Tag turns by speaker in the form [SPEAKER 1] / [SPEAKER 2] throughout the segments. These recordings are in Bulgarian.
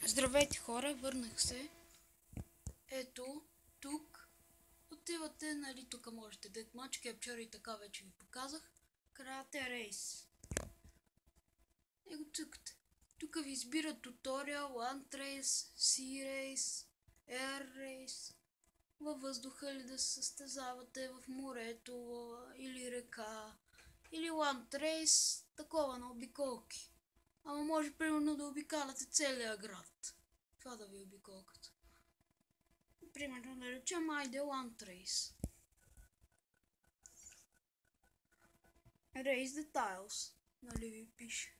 [SPEAKER 1] Здравейте хора, върнах се. Ето, тук отивате, нали, тук можете Deathmatch, Capture и така вече ви показах. Карате рейс. И го цъкате. Тук ви избира туториал, Land Race, Sea Race, Air Race. Във въздуха ли да се състезавате, в морето или река. Или Land Race, такова на обиколки. Ама може примерно да обикаляте целия град. Това да ви обиколката. Примерно да речем айде Land Race. Race Details, нали ви пише.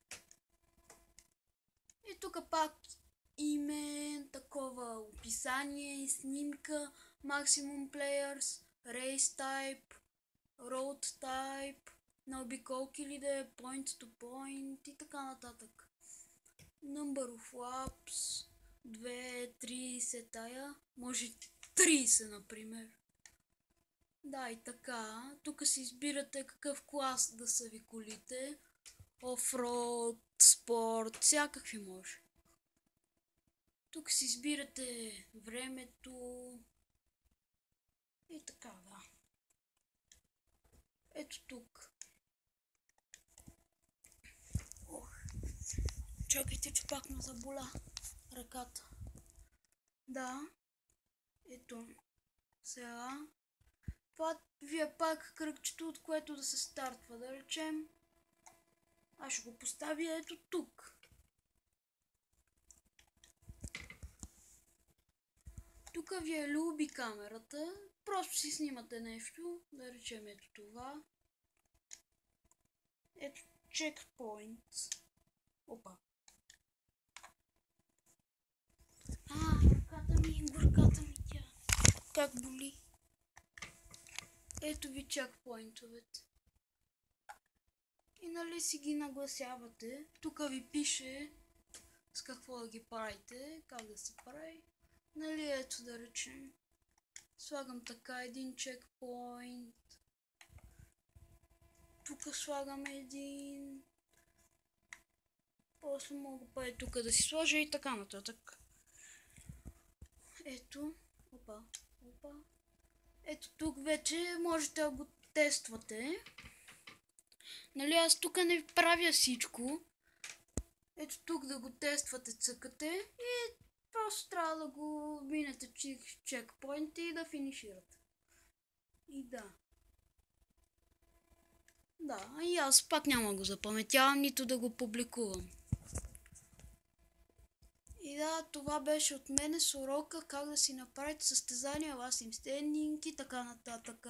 [SPEAKER 1] И тук пак име, такова описание, снимка, Maximum Players, Race Type, Road Type, на обиколки ли да е, Point to Point и така нататък. Number of Laps, 2, 30 тая, може 30 например. Да, и така. Тук си избирате какъв клас да са ви колите. Офроуд, спорт, всякакви може. Тук си избирате времето. И така, да. Ето тук. Чакайте, че пак ме заболя ръката. Да. Ето. Сега. Това ви е пак кръгчето, от което да се стартва, да речем. Аз ще го поставя ето тук. Тук ви е люби камерата. Просто си снимате нещо, да речем ето това. Ето чекпоинт. Опа. Горката ми тя. Как боли. Ето ви чекпоинтовете. И нали си ги нагласявате. Тук ви пише с какво да ги правите, как да се прави. Нали ето да речем. Слагам така един чекпоинт. Тук слагам един. После мога па тук да си сложа и така нататък. Ето. Опа. Ето тук вече можете да го тествате. Нали аз тук не правя всичко. Ето тук да го тествате, цъкате и просто трябва да го минете чекпоинт и да финиширате. И да. Да, и аз пак няма да го запаметявам, нито да го публикувам. И да, това беше от мене с урока как да си направите състезания, last in standing и така нататък.